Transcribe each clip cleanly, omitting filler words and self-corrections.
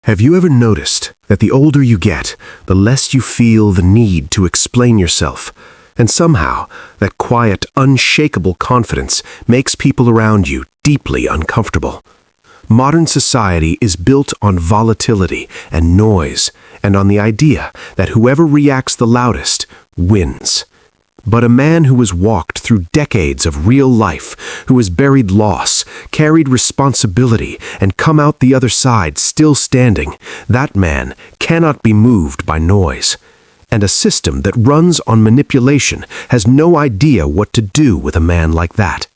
Have you ever noticed that the older you get, the less you feel the need to explain yourself? And somehow, that quiet, unshakable confidence makes people around you deeply uncomfortable. Modern society is built on volatility and noise, and on the idea that whoever reacts the loudest wins. But a man who has walked through decades of real life, who has buried loss, carried responsibility, and come out the other side still standing, that man cannot be moved by noise. And a system that runs on manipulation has no idea what to do with a man like that.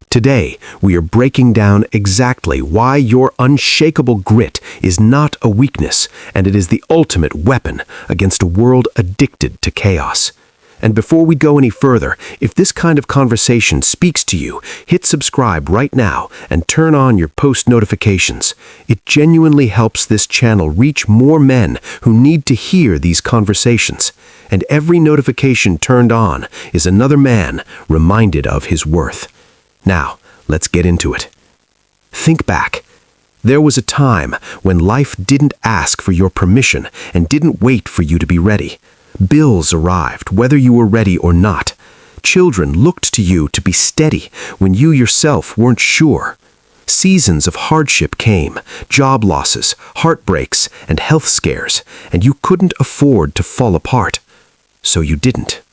Today, we are breaking down exactly why your unshakable grit is not a weakness, and it is the ultimate weapon against a world addicted to chaos. And before we go any further, if this kind of conversation speaks to you, hit subscribe right now and turn on your post notifications. It genuinely helps this channel reach more men who need to hear these conversations. And every notification turned on is another man reminded of his worth. Now, let's get into it. Think back. There was a time when life didn't ask for your permission and didn't wait for you to be ready. Bills arrived, whether you were ready or not. Children looked to you to be steady when you yourself weren't sure. Seasons of hardship came, job losses, heartbreaks, and health scares, and you couldn't afford to fall apart. So you didn't.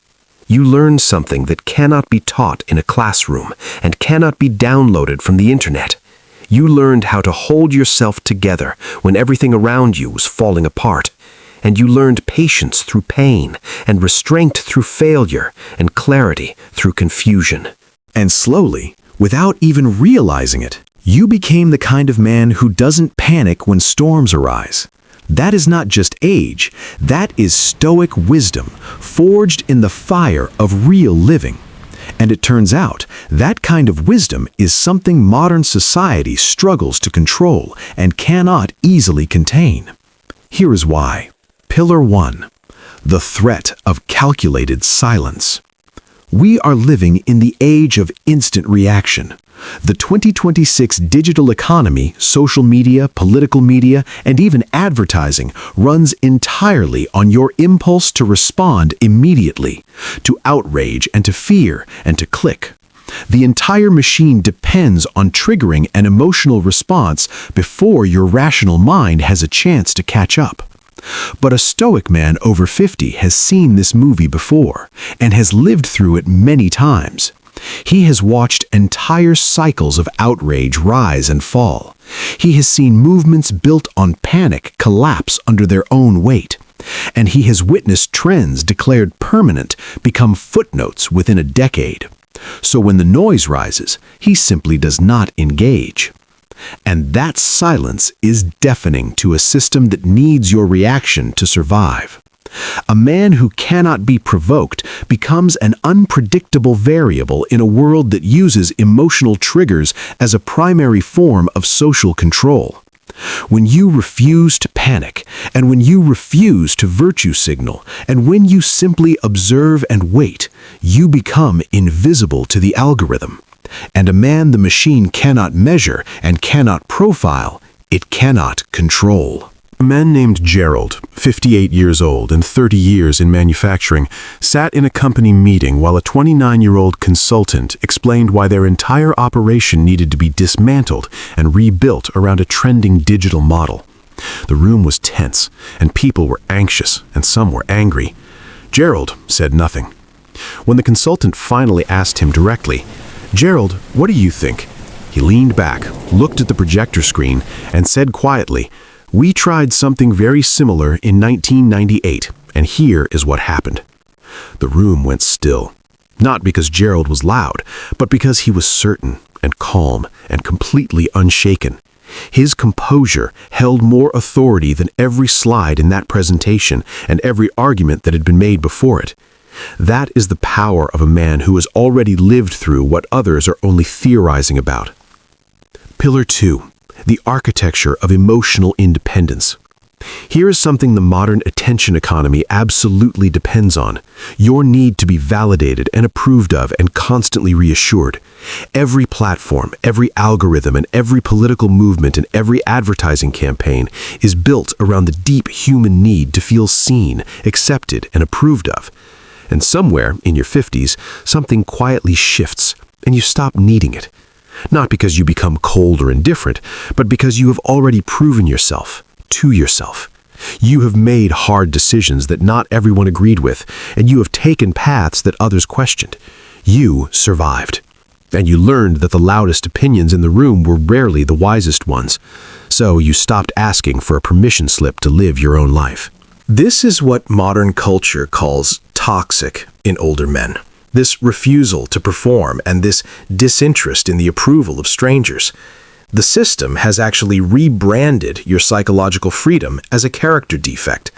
You learned something that cannot be taught in a classroom and cannot be downloaded from the internet. You learned how to hold yourself together when everything around you was falling apart. And you learned patience through pain, and restraint through failure, and clarity through confusion. And slowly, without even realizing it, you became the kind of man who doesn't panic when storms arise. That is not just age, that is stoic wisdom, forged in the fire of real living. And it turns out, that kind of wisdom is something modern society struggles to control and cannot easily contain. Here is why. Pillar 1. The threat of calculated silence. We are living in the age of instant reaction. The 2026 digital economy, social media, political media, and even advertising runs entirely on your impulse to respond immediately, to outrage and to fear and to click. The entire machine depends on triggering an emotional response before your rational mind has a chance to catch up. But a stoic man over 50 has seen this movie before and has lived through it many times. He has watched entire cycles of outrage rise and fall. He has seen movements built on panic collapse under their own weight. And he has witnessed trends declared permanent become footnotes within a decade. So when the noise rises, he simply does not engage. And that silence is deafening to a system that needs your reaction to survive. A man who cannot be provoked becomes an unpredictable variable in a world that uses emotional triggers as a primary form of social control. When you refuse to panic, and when you refuse to virtue signal, and when you simply observe and wait, you become invisible to the algorithm. And a man the machine cannot measure and cannot profile, it cannot control. A man named Gerald, 58 years old and 30 years in manufacturing, sat in a company meeting while a 29-year-old consultant explained why their entire operation needed to be dismantled and rebuilt around a trending digital model. The room was tense, and people were anxious, and some were angry. Gerald said nothing. When the consultant finally asked him directly, "Gerald, what do you think?" He leaned back, looked at the projector screen, and said quietly, "We tried something very similar in 1998, and here is what happened." The room went still, not because Gerald was loud, but because he was certain and calm and completely unshaken. His composure held more authority than every slide in that presentation and every argument that had been made before it. That is the power of a man who has already lived through what others are only theorizing about. Pillar 2. The architecture of emotional independence. Here is something the modern attention economy absolutely depends on: your need to be validated and approved of and constantly reassured. Every platform, every algorithm, and every political movement and every advertising campaign is built around the deep human need to feel seen, accepted, and approved of. And somewhere in your 50s, something quietly shifts, and you stop needing it. Not because you become cold or indifferent, but because you have already proven yourself to yourself. You have made hard decisions that not everyone agreed with, and you have taken paths that others questioned. You survived. And you learned that the loudest opinions in the room were rarely the wisest ones. So you stopped asking for a permission slip to live your own life. This is what modern culture calls toxic in older men. This refusal to perform and this disinterest in the approval of strangers. The system has actually rebranded your psychological freedom as a character defect,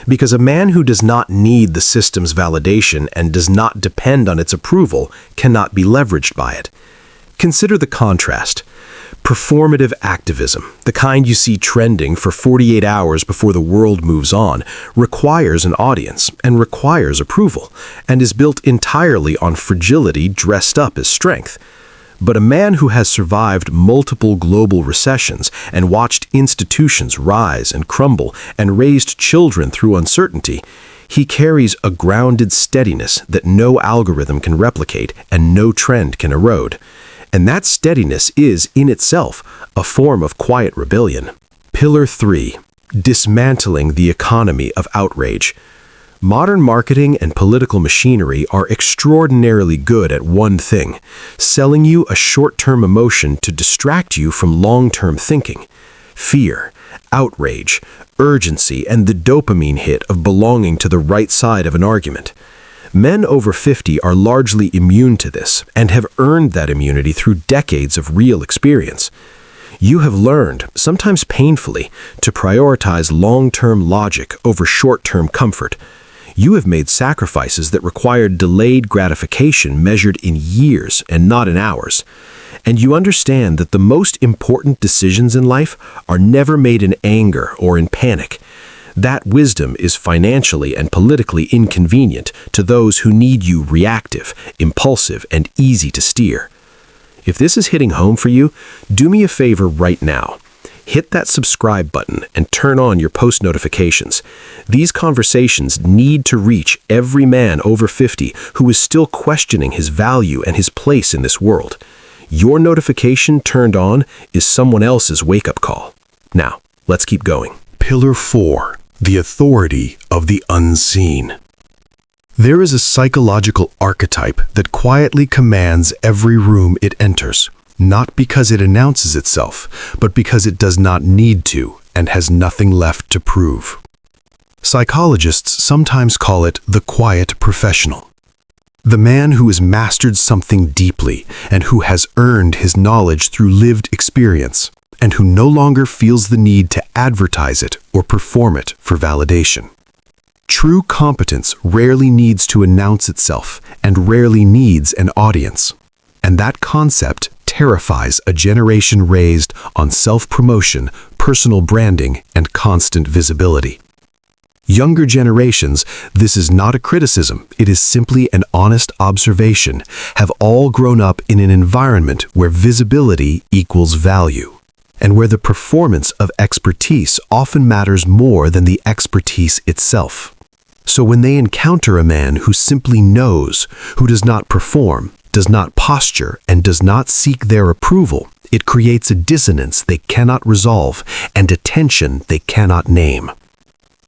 because a man who does not need the system's validation and does not depend on its approval cannot be leveraged by it. Consider the contrast. Performative activism, the kind you see trending for 48 hours before the world moves on, requires an audience and requires approval, and is built entirely on fragility dressed up as strength. But a man who has survived multiple global recessions and watched institutions rise and crumble and raised children through uncertainty, he carries a grounded steadiness that no algorithm can replicate and no trend can erode. And that steadiness is, in itself, a form of quiet rebellion. Pillar 3. Dismantling the economy of outrage. Modern marketing and political machinery are extraordinarily good at one thing: selling you a short-term emotion to distract you from long-term thinking. Fear, outrage, urgency, and the dopamine hit of belonging to the right side of an argument. Men over 50 are largely immune to this and have earned that immunity through decades of real experience. You have learned, sometimes painfully, to prioritize long-term logic over short-term comfort. You have made sacrifices that required delayed gratification measured in years and not in hours. And you understand that the most important decisions in life are never made in anger or in panic. That wisdom is financially and politically inconvenient to those who need you reactive, impulsive, and easy to steer. If this is hitting home for you, do me a favor right now. Hit that subscribe button and turn on your post notifications. These conversations need to reach every man over 50 who is still questioning his value and his place in this world. Your notification turned on is someone else's wake-up call. Now, let's keep going. Pillar 4. The authority of the unseen. There is a psychological archetype that quietly commands every room it enters, not because it announces itself, but because it does not need to and has nothing left to prove. Psychologists sometimes call it the quiet professional. The man who has mastered something deeply and who has earned his knowledge through lived experience, and who no longer feels the need to advertise it or perform it for validation. True competence rarely needs to announce itself and rarely needs an audience. And that concept terrifies a generation raised on self-promotion, personal branding, and constant visibility. Younger generations, this is not a criticism, it is simply an honest observation, have all grown up in an environment where visibility equals value, and where the performance of expertise often matters more than the expertise itself. So when they encounter a man who simply knows, who does not perform, does not posture, and does not seek their approval, it creates a dissonance they cannot resolve and a tension they cannot name.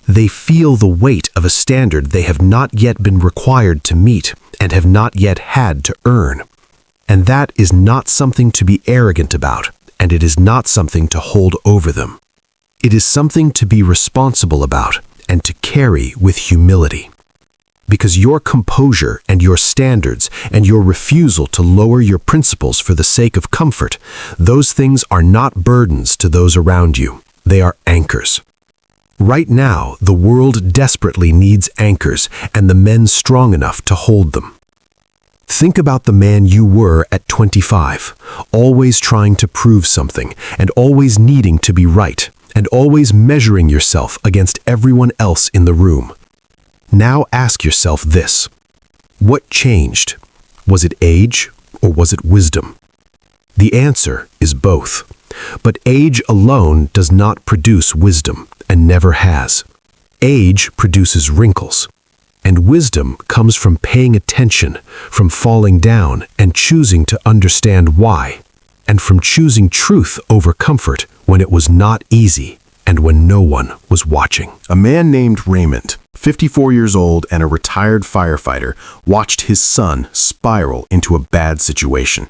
They feel the weight of a standard they have not yet been required to meet and have not yet had to earn. And that is not something to be arrogant about, and it is not something to hold over them. It is something to be responsible about and to carry with humility. Because your composure and your standards and your refusal to lower your principles for the sake of comfort, those things are not burdens to those around you. They are anchors. Right now, the world desperately needs anchors and the men strong enough to hold them. Think about the man you were at 25, always trying to prove something and always needing to be right, and always measuring yourself against everyone else in the room. Now ask yourself this: what changed? Was it age or was it wisdom? The answer is both. But age alone does not produce wisdom, and never has. Age produces wrinkles, and wisdom comes from paying attention, from falling down and choosing to understand why, and from choosing truth over comfort when it was not easy and when no one was watching. A man named Raymond, 54 years old and a retired firefighter, watched his son spiral into a bad situation.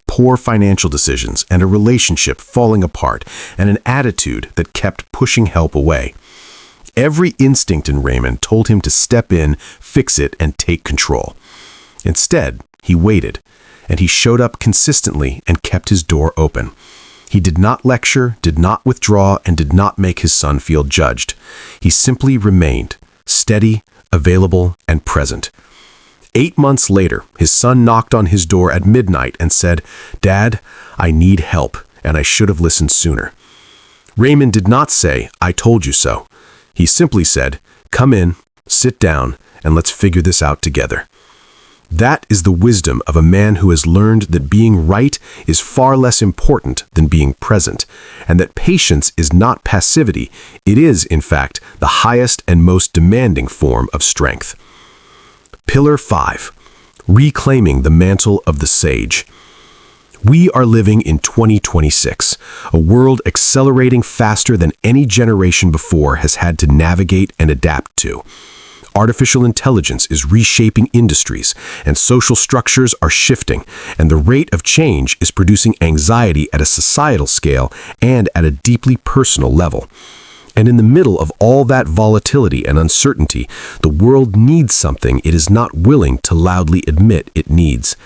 Poor financial decisions and a relationship falling apart and an attitude that kept pushing help away. Every instinct in Raymond told him to step in, fix it, and take control. Instead, he waited, and he showed up consistently and kept his door open. He did not lecture, did not withdraw, and did not make his son feel judged. He simply remained, steady, available, and present. 8 months later, his son knocked on his door at midnight and said, "Dad, I need help, and I should have listened sooner." Raymond did not say, "I told you so." He simply said, "Come in, sit down, and let's figure this out together." That is the wisdom of a man who has learned that being right is far less important than being present, and that patience is not passivity. It is, in fact, the highest and most demanding form of strength. Pillar 5. Reclaiming the mantle of the sage. We are living in 2026, a world accelerating faster than any generation before has had to navigate and adapt to. Artificial intelligence is reshaping industries, and social structures are shifting, and the rate of change is producing anxiety at a societal scale and at a deeply personal level. And in the middle of all that volatility and uncertainty, the world needs something it is not willing to loudly admit it needs.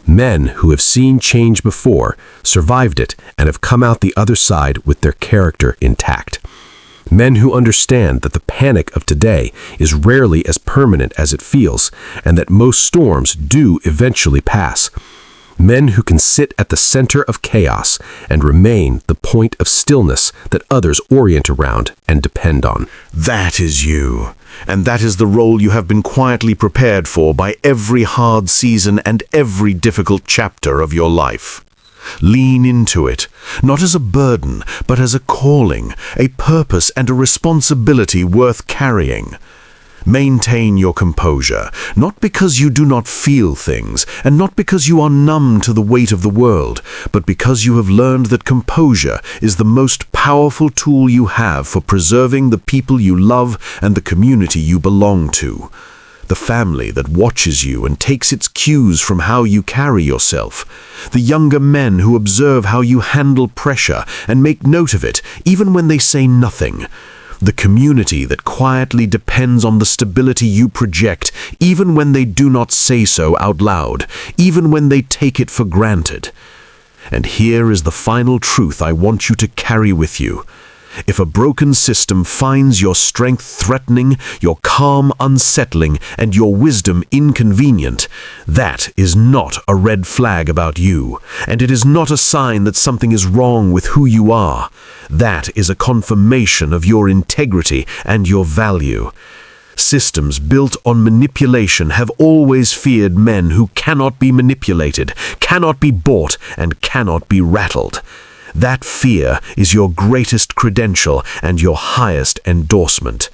Men who have seen change before, survived it, and have come out the other side with their character intact. Men who understand that the panic of today is rarely as permanent as it feels, and that most storms do eventually pass. Men who can sit at the center of chaos and remain the point of stillness that others orient around and depend on. That is you, and that is the role you have been quietly prepared for by every hard season and every difficult chapter of your life. Lean into it, not as a burden, but as a calling, a purpose and a responsibility worth carrying. Maintain your composure, not because you do not feel things, and not because you are numb to the weight of the world, but because you have learned that composure is the most powerful tool you have for preserving the people you love and the community you belong to. The family that watches you and takes its cues from how you carry yourself. The younger men who observe how you handle pressure and make note of it, even when they say nothing. The community that quietly depends on the stability you project, even when they do not say so out loud, even when they take it for granted. And here is the final truth I want you to carry with you. If a broken system finds your strength threatening, your calm unsettling, and your wisdom inconvenient, that is not a red flag about you, and it is not a sign that something is wrong with who you are. That is a confirmation of your integrity and your value. Systems built on manipulation have always feared men who cannot be manipulated, cannot be bought, and cannot be rattled. That fear is your greatest credential and your highest endorsement.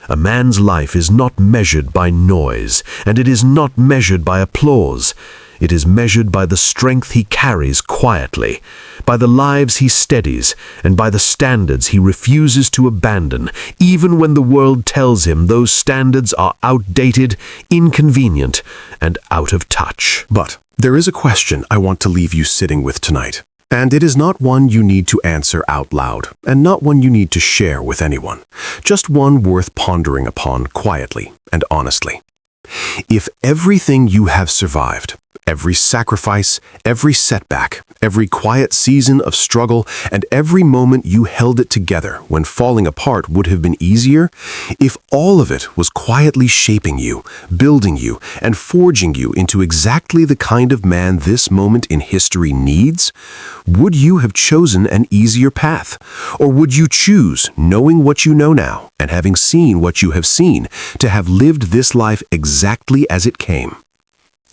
A man's life is not measured by noise, and it is not measured by applause. It is measured by the strength he carries quietly, by the lives he steadies, and by the standards he refuses to abandon, even when the world tells him those standards are outdated, inconvenient, and out of touch. But there is a question I want to leave you sitting with tonight. And it is not one you need to answer out loud, and not one you need to share with anyone. Just one worth pondering upon quietly and honestly. If everything you have survived, Every sacrifice, every setback, every quiet season of struggle, and every moment you held it together when falling apart would have been easier, if all of it was quietly shaping you, building you, and forging you into exactly the kind of man this moment in history needs, would you have chosen an easier path? Or would you choose, knowing what you know now, and having seen what you have seen, to have lived this life exactly as it came?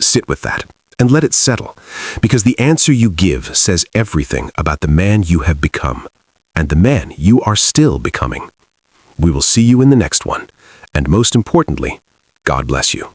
Sit with that and let it settle, because the answer you give says everything about the man you have become and the man you are still becoming. We will see you in the next one, and most importantly, God bless you.